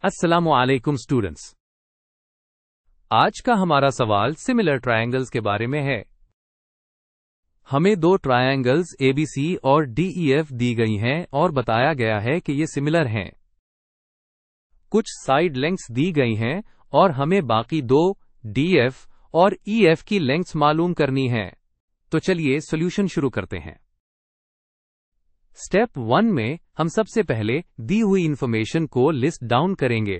अस्सलामुअलैकुम स्टूडेंट्स। आज का हमारा सवाल सिमिलर ट्रायंगल्स के बारे में है। हमें दो ट्रायंगल्स ABC और DEF दी गई हैं और बताया गया है कि ये सिमिलर हैं। कुछ साइड लेंथ्स दी गई हैं और हमें बाकी दो DF और EF की लेंथ्स मालूम करनी हैं। तो चलिए सॉल्यूशन शुरू करते हैं। स्टेप 1 में हम सबसे पहले दी हुई इंफॉर्मेशन को लिस्ट डाउन करेंगे।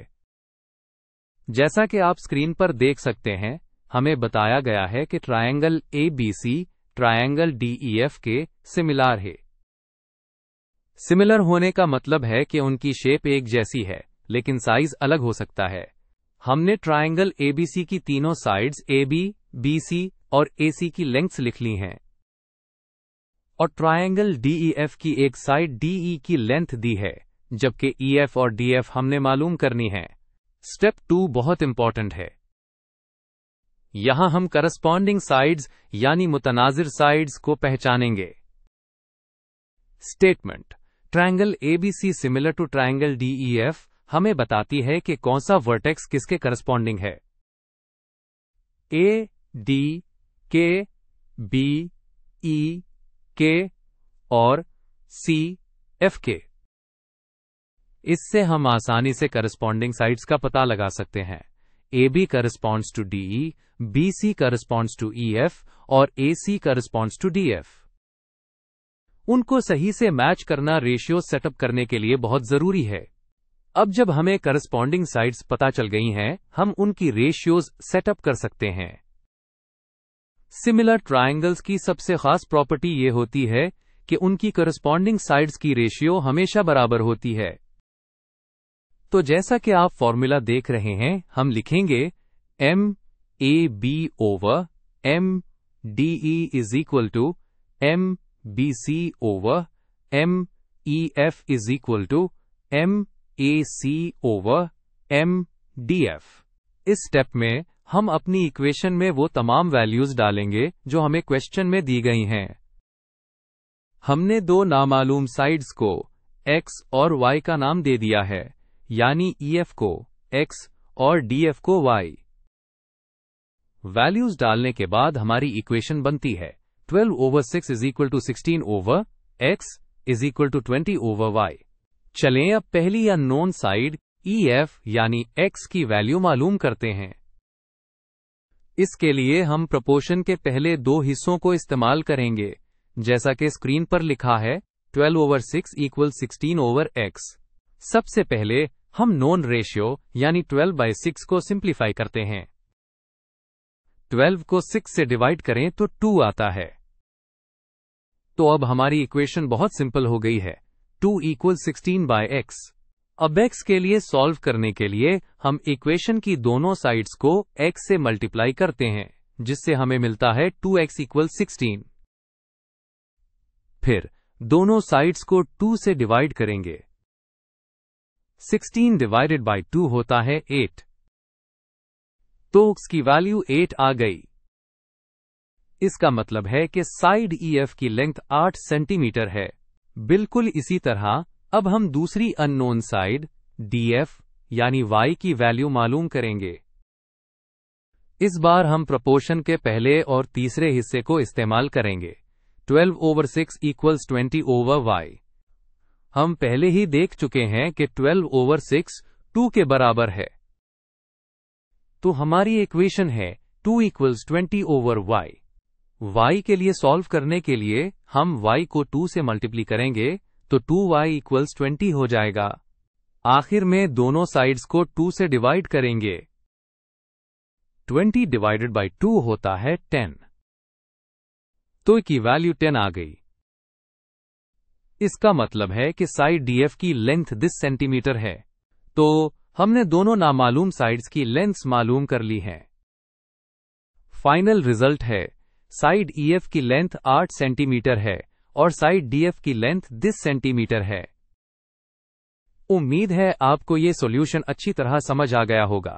जैसा कि आप स्क्रीन पर देख सकते हैं, हमें बताया गया है कि ट्रायंगल ABC ट्रायंगल DEF के सिमिलर है। सिमिलर होने का मतलब है कि उनकी शेप एक जैसी है, लेकिन साइज अलग हो सकता है। हमने ट्रायंगल ABC की तीनों साइड्स AB, BC और AC की लेंथ्स लिख ली हैं और ट्रायंगल DEF की एक साइड DE की लेंथ दी है, जबकि EF और DF हमने मालूम करनी है। स्टेप 2 बहुत इंपॉर्टेंट है। यहां हम करस्पॉन्डिंग साइड्स यानी मुतनाजिर साइड्स को पहचानेंगे। Statement triangle ABC similar to triangle DEF हमें बताती है कि कौन सा वर्टेक्स किसके करस्पॉन्डिंग है। A, D, K, B, E, K और C, F के। इससे हम आसानी से करस्पॉन्डिंग साइड्स का पता लगा सकते हैं। AB corresponds to DE, BC corresponds to EF और AC करस्पॉन्ड्स टू DF। उनको सही से मैच करना रेशियो सेटअप करने के लिए बहुत जरूरी है। अब जब हमें करस्पॉन्डिंग साइड्स पता चल गई हैं, हम उनकी रेशियोज सेटअप कर सकते हैं। सिमिलर ट्रायंगल्स की सबसे खास प्रॉपर्टी ये होती है कि उनकी करस्पॉन्डिंग साइड्स की रेशियो हमेशा बराबर होती है। तो जैसा कि आप फॉर्मूला देख रहे हैं, हम लिखेंगे MAB over MDE is equal to MBC over MEF is equal to MAC over MDF। इस स्टेप में हम अपनी इक्वेशन में वो तमाम वैल्यूज डालेंगे जो हमें क्वेश्चन में दी गई हैं। हमने दो नामालूम साइड्स को X और Y का नाम दे दिया है, यानी EF को X और DF को Y। वैल्यूज डालने के बाद हमारी इक्वेशन बनती है 12 over 6 is equal to 16 over X is equal to 20 over Y। चलें अब पहली अननोन साइड EF यानी X की वैल्यू मालूम करते हैं। इसके लिए हम प्रोपोर्शन के पहले दो हिस्सों को इस्तेमाल करेंगे, जैसा कि स्क्रीन पर लिखा है 12 ओवर 6 इक्वल 16 ओवर X। सबसे पहले हम नोन रेशियो यानी 12/6 को सिंप्लीफाई करते हैं। 12 को 6 से डिवाइड करें तो 2 आता है। तो अब हमारी इक्वेशन बहुत सिंपल हो गई है। 2 इक्वल 16/X। अब X के लिए सॉल्व करने के लिए हम इक्वेशन की दोनों साइड्स को X से मल्टीप्लाई करते हैं, जिससे हमें मिलता है 2X इक्वल 16। फिर दोनों साइड्स को 2 से डिवाइड करेंगे। 16 डिवाइडेड बाय 2 होता है 8। तो X की वैल्यू 8 आ गई। इसका मतलब है कि साइड EF की लेंथ 8 सेंटीमीटर है। बिल्कुल इसी तरह अब हम दूसरी अननोन साइड DF यानी Y की वैल्यू मालूम करेंगे। इस बार हम प्रोपोर्शन के पहले और तीसरे हिस्से को इस्तेमाल करेंगे। 12 ओवर 6 इक्वल्स 20 ओवर Y। हम पहले ही देख चुके हैं कि 12 ओवर 6 2 के बराबर है। तो हमारी इक्वेशन है 2 इक्वल्स 20 ओवर Y। Y के लिए सॉल्व करने के लिए हम Y को 2 से मल्टीप्लाई करेंगे तो 2Y इक्वल्स 20 हो जाएगा। आखिर में दोनों साइड्स को 2 से डिवाइड करेंगे। 20 डिवाइडेड बाय 2 होता है 10। तो की वैल्यू 10 आ गई। इसका मतलब है कि साइड DF की लेंथ 10 सेंटीमीटर है। तो हमने दोनों नामालूम साइड्स की लेंथ्स मालूम कर ली हैं। फाइनल रिजल्ट है साइड EF की लेंथ 8 सेंटीमीटर है और साइड DF की लेंथ 10 सेंटीमीटर है। उम्मीद है आपको ये सॉल्यूशन अच्छी तरह समझ आ गया होगा।